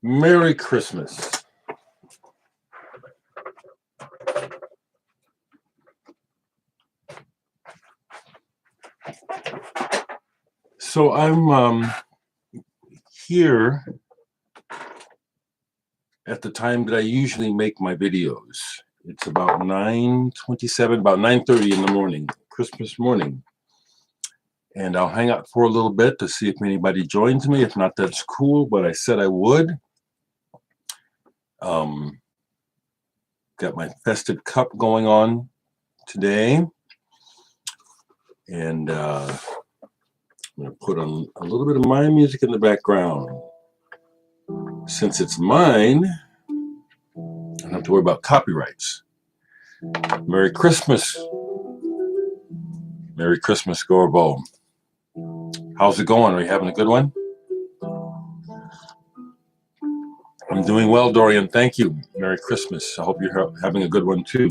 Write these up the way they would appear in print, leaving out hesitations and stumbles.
Merry Christmas. So I'm here at the time that I usually make my videos. It's about 9:27, about 9:30 in the morning, Christmas morning. And I'll hang out for a little bit to see if anybody joins me. If not, that's cool, but I said I would. Got my festive cup going on today. And I'm going to put on a little bit of my music in the background. Since it's mine, I don't have to worry about copyrights. Merry Christmas. Merry Christmas, Gorbo. How's it going? Are you having a good one? I'm doing well, Dorian. Thank you. Merry Christmas. I hope you're having a good one, too.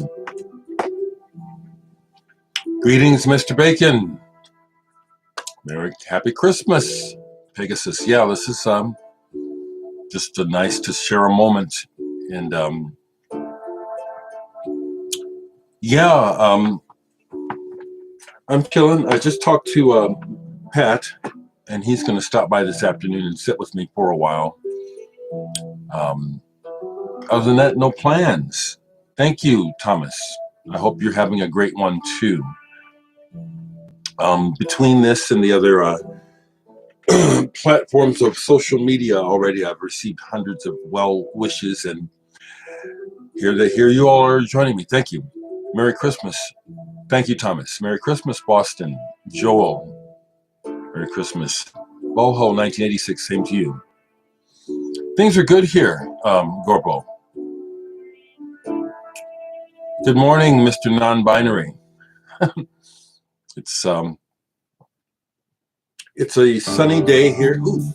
Greetings, Mr. Bacon. Happy Christmas, Pegasus. Yeah, this is just nice to share a moment. And I'm chilling. I just talked to Pat, and he's going to stop by this afternoon and sit with me for a while. Other than that, no plans. Thank you, Thomas. I hope you're having a great one, too. Between this and the other platforms of social media already, I've received hundreds of well wishes, and here you all are joining me. Thank you. Merry Christmas. Thank you, Thomas. Merry Christmas, Boston. Joel. Merry Christmas. Boho, 1986. Same to you. Things are good here, Gorbo. Good morning, Mr. Non-Binary. It's a sunny day here. Ooh,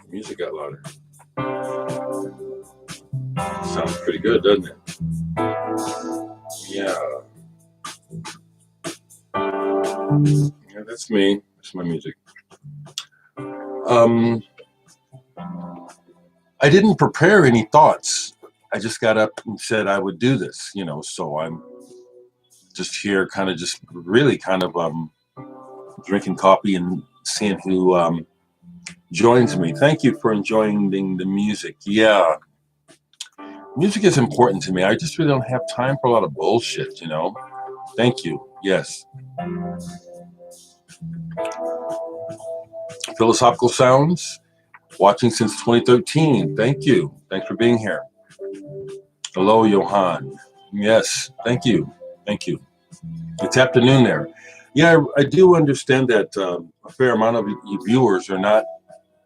music got louder. Sounds pretty good, doesn't it? Yeah. Yeah, that's me. That's my music. I didn't prepare any thoughts. I just got up and said I would do this, so I'm just here really drinking coffee and seeing who joins me. Thank you for enjoying the music. Yeah. Music is important to me. I just really don't have time for a lot of bullshit, Thank you. Yes. Philosophical Sounds. Watching since 2013. Thank you. Thanks for being here. Hello, Johan. Yes. Thank you. Thank you. It's afternoon there. Yeah, I do understand that a fair amount of you viewers are not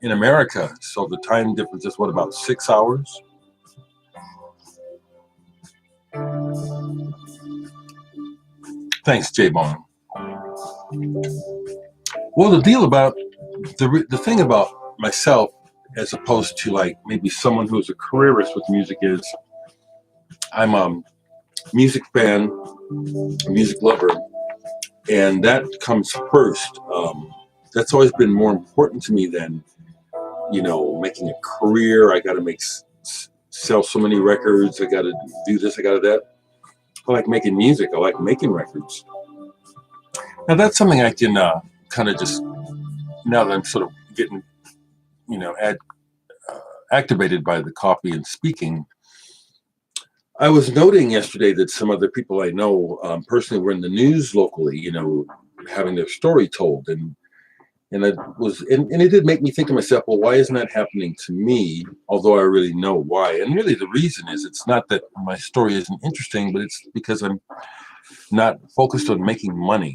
in America. So the time difference is what, about 6 hours? Thanks, J-Bone. Well, the deal about the thing about myself, as opposed to like maybe someone who's a careerist with music, is I'm a music fan, a music lover, and that comes first. That's always been more important to me than, making a career. I got to sell so many records. I got to do this. I got to that. I like making music. I like making records. Now that's something I can kind of just, now that I'm sort of getting, activated by the coffee and speaking. I was noting yesterday that some other people I know personally were in the news locally, having their story told, and it did make me think to myself, well, why isn't that happening to me? Although I really know why, and really the reason is it's not that my story isn't interesting, but it's because I'm not focused on making money.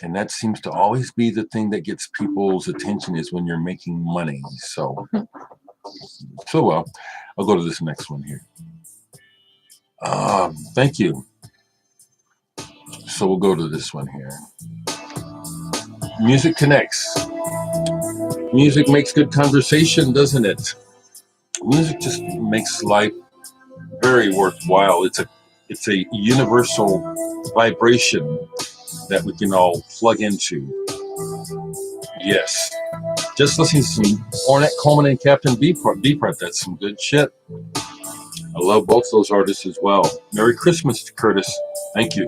And that seems to always be the thing that gets people's attention, is when you're making money. So well, I'll go to this next one here. Thank you. So we'll go to this one here. Music connects. Music makes good conversation, doesn't it? Music just makes life very worthwhile. It's a universal vibration that we can all plug into. Yes. Just listening to some Ornette Coleman and Captain Beefheart. That's some good shit. I love both those artists as well. Merry Christmas, Curtis. Thank you.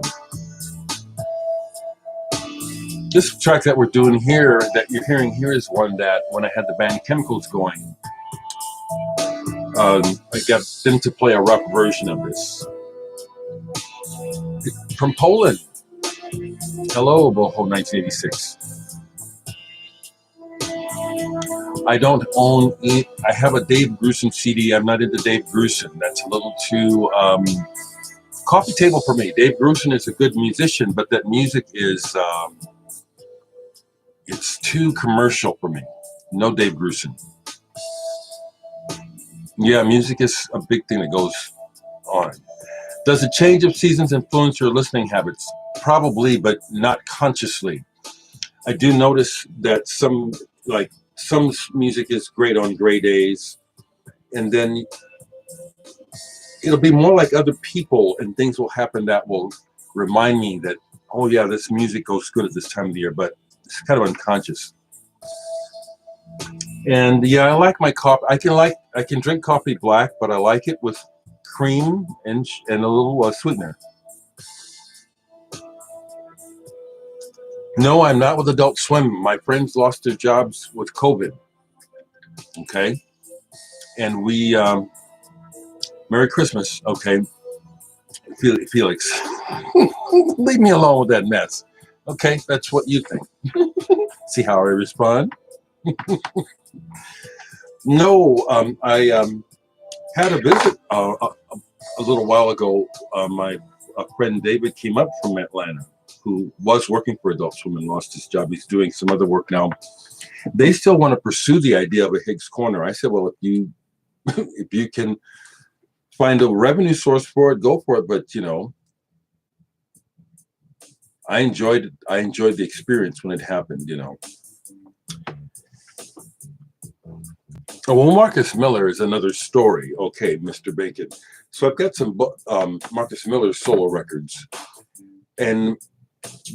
This track that we're doing here, that you're hearing here, is one that when I had the band Chemicals going, I got them to play a rock version of this. From Poland. Hello, Boho 1986. I don't own it. I have a Dave Grusin CD. I'm not into Dave Grusin. That's a little too coffee table for me. Dave Grusin is a good musician, but that music is it's too commercial for me. No Dave Grusin. Yeah, music is a big thing that goes on. Does the change of seasons influence your listening habits? Probably, but not consciously. I do notice that some music is great on gray days, and then it'll be more like other people, and things will happen that will remind me that, oh yeah, this music goes good at this time of the year, but it's kind of unconscious. And yeah, I like my coffee. I can drink coffee black, but I like it with cream and a little sweetener. No, I'm not with Adult Swim. My friends lost their jobs with COVID. Okay, and we Merry Christmas. Okay, Felix, leave me alone with that mess. Okay, that's what you think. See how I respond? No, I had a visit a little while ago. My friend David came up from Atlanta, who was working for Adult Swim and lost his job. He's doing some other work now. They still want to pursue the idea of a Higgs Corner. I said, well, if you can find a revenue source for it, go for it. But you know, I enjoyed the experience when it happened. You know. Oh, well, Marcus Miller is another story. Okay, Mr. Bacon. So I've got some Marcus Miller solo records, and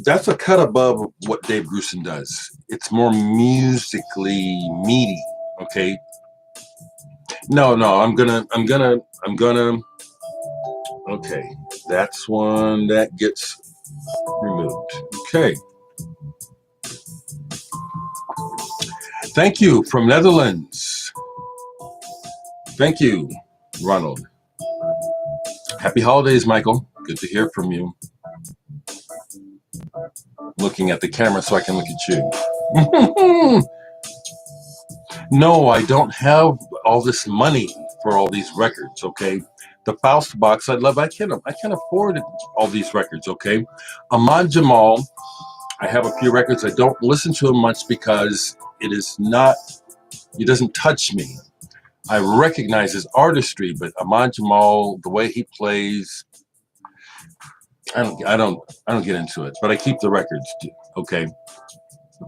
that's a cut above what Dave Grusin does. It's more musically meaty. Okay. No, I'm gonna. Okay, that's one that gets removed. Okay. Thank you from Netherlands. Thank you, Ronald. Happy holidays, Michael. Good to hear from you. Looking at the camera so I can look at you. No, I don't have all this money for all these records, okay? The Faust box, I can't afford all these records, okay? Ahmad Jamal, I have a few records. I don't listen to him much because it doesn't touch me. I recognize his artistry, but Ahmad Jamal, the way he plays, I don't get into it. But I keep the records, okay?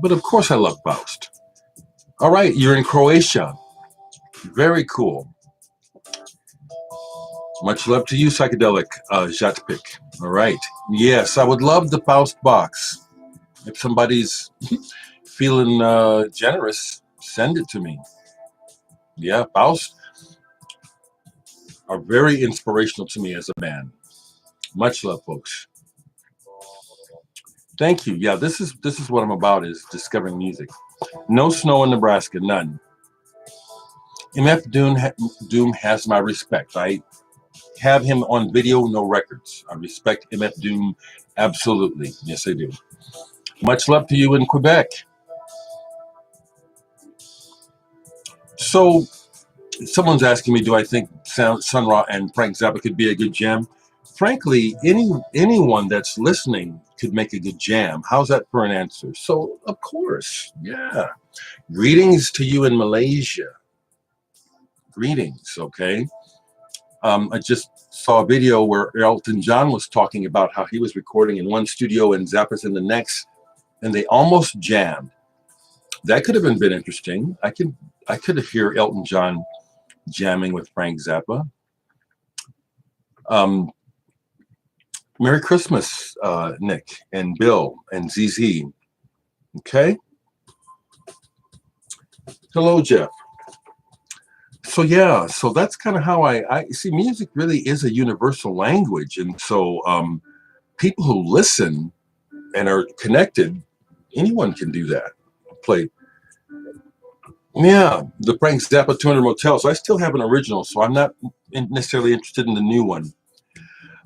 But of course I love Faust. All right, you're in Croatia. Very cool. Much love to you, Psychedelic Jatpik. All right. Yes, I would love the Faust box. If somebody's feeling generous, send it to me. Yeah, Faust are very inspirational to me as a band. Much love, folks. Thank you. Yeah, this is what I'm about, is discovering music. No snow in Nebraska, none. MF Doom has my respect. I have him on video, no records. I respect MF Doom absolutely. Yes, I do. Much love to you in Quebec. So, someone's asking me, do I think Sun Ra and Frank Zappa could be a good jam? Frankly, anyone that's listening could make a good jam. How's that for an answer? So, of course, yeah. Greetings to you in Malaysia. Greetings, okay? I just saw a video where Elton John was talking about how he was recording in one studio and Zappa's in the next, and they almost jammed. That could have been interesting. I could hear Elton John jamming with Frank Zappa. Merry Christmas, Nick and Bill and ZZ. Okay. Hello, Jeff. So yeah, so that's kind of how I see music really is a universal language. And so people who listen and are connected, anyone can do that. Play. Yeah, the Frank Zappa 200 Motel. So I still have an original, so I'm not necessarily interested in the new one.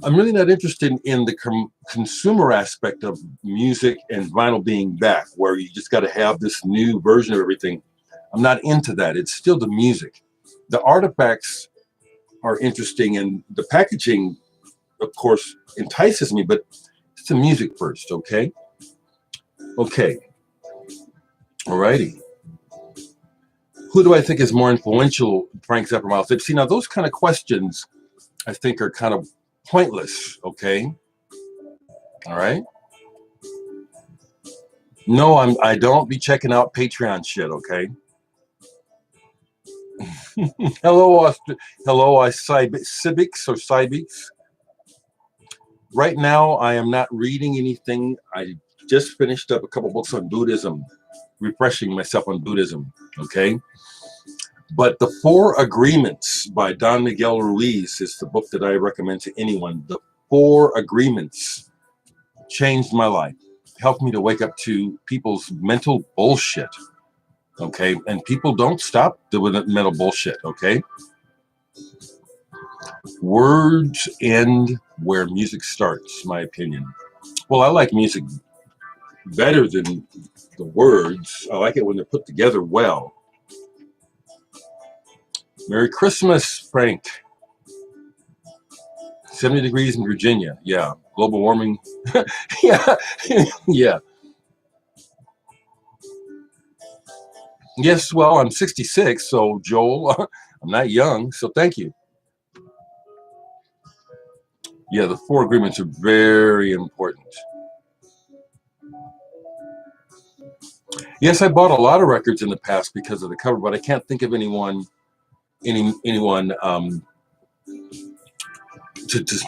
I'm really not interested in the consumer aspect of music and vinyl being back, where you just got to have this new version of everything. I'm not into that. It's still the music. The artifacts are interesting, and the packaging, of course, entices me, but it's the music first, okay? Okay, alrighty. Who do I think is more influential, Frank Zappa or Miles Davis? See, now those kind of questions I think are kind of pointless, okay? All right. No, I don't be checking out Patreon shit, okay? Hello, hello, Civics or Cybics. Right now, I am not reading anything. I just finished up a couple books on Buddhism, refreshing myself on Buddhism, okay? But The Four Agreements by Don Miguel Ruiz is the book that I recommend to anyone. The Four Agreements changed my life, helped me to wake up to people's mental bullshit, okay? And people don't stop doing that mental bullshit, okay? Words end where music starts, my opinion. Well, I like music better than the words. I like it when they're put together well. Merry Christmas, Frank. 70 degrees in Virginia. Yeah. Global warming. Yeah. Yeah. Yes, well, I'm 66, so Joel, I'm not young, so thank you. Yeah, the Four Agreements are very important. Yes, I bought a lot of records in the past because of the cover, but I can't think of anyone to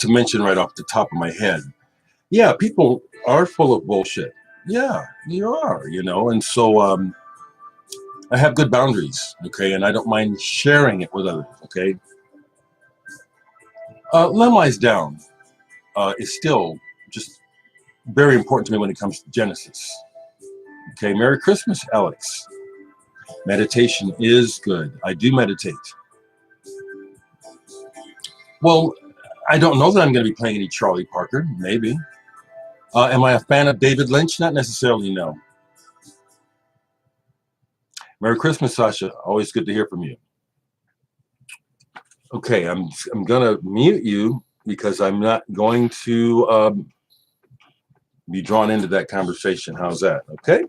mention right off the top of my head. Yeah, people are full of bullshit. Yeah, you are, and so I have good boundaries, okay, and I don't mind sharing it with others, okay. Limb Lies Down is still just very important to me when it comes to Genesis. Okay, Merry Christmas, Alex. Meditation is good. I do meditate. Well, I don't know that I'm going to be playing any Charlie Parker. Maybe. Am I a fan of David Lynch? Not necessarily, no. Merry Christmas, Sasha. Always good to hear from you. Okay, I'm going to mute you because I'm not going to be drawn into that conversation. How's that? Okay?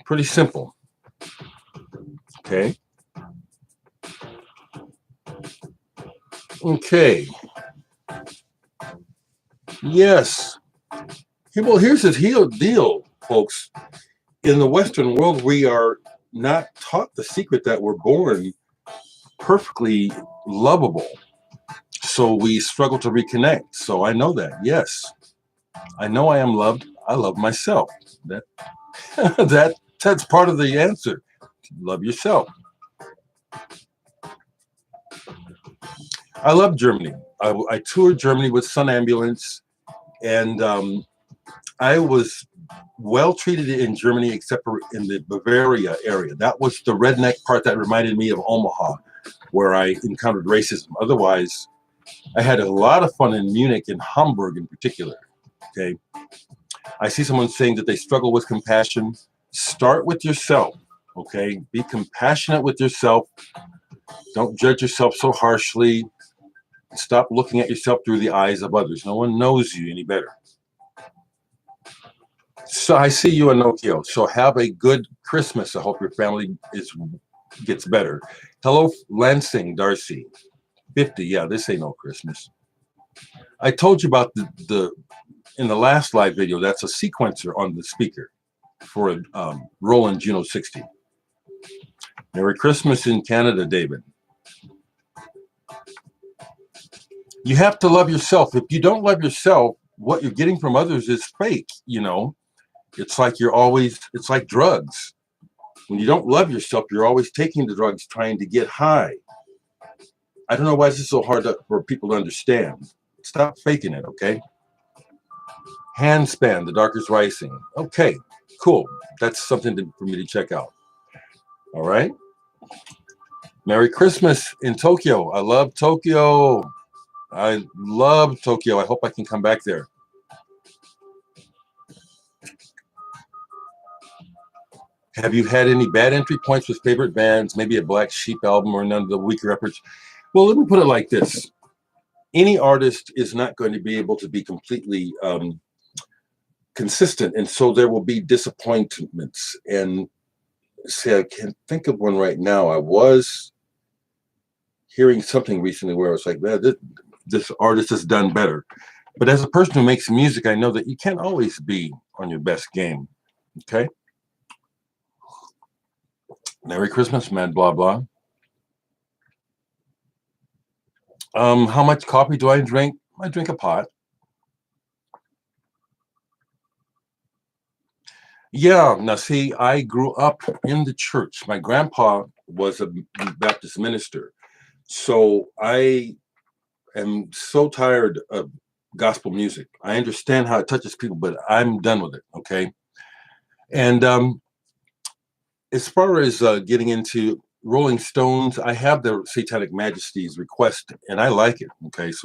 Pretty simple. Okay. Okay. Yes. Well, here's the deal, folks. In the Western world, we are not taught the secret that we're born perfectly lovable. So we struggle to reconnect. So I know that. Yes. I know I am loved. I love myself. That's part of the answer. Love yourself. I love Germany. I toured Germany with Sun Ambulance, and I was well treated in Germany, except for in the Bavaria area. That was the redneck part that reminded me of Omaha, where I encountered racism. Otherwise, I had a lot of fun in Munich and Hamburg in particular. Okay. I see someone saying that they struggle with compassion. Start with yourself. Okay. Be compassionate with yourself. Don't judge yourself so harshly. Stop looking at yourself through the eyes of others. No one knows you any better. So I see you in Nokia. So have a good Christmas. I hope your family gets better. Hello, Lansing, Darcy. 50. Yeah, this ain't no Christmas. I told you about the in the last live video. That's a sequencer on the speaker for a Roland Juno 60. Merry Christmas in Canada, David. You have to love yourself. If you don't love yourself, what you're getting from others is fake. It's like it's like drugs. When you don't love yourself, you're always taking the drugs trying to get high. I don't know why this is so hard for people to understand. Stop faking it, okay? Handspan, the dark is rising. Okay, cool. That's something for me to check out. All right. Merry Christmas in Tokyo. I love Tokyo. I love Tokyo. I hope I can come back there. Have you had any bad entry points with favorite bands, maybe a Black Sheep album or none of the weaker efforts? Well, let me put it like this. Any artist is not going to be able to be completely consistent, and so there will be disappointments. And say, I can't think of one right now. I was hearing something recently where I was like, man, this artist has done better. But as a person who makes music, I know that you can't always be on your best game. Okay. Merry Christmas, man, blah, blah. How much coffee do I drink? I drink a pot. Yeah, now see, I grew up in the church. My grandpa was a Baptist minister. So I am so tired of gospel music. I understand how it touches people, but I'm done with it. Okay. And as far as getting into Rolling Stones, I have the Satanic Majesty's request and I like it. Okay. So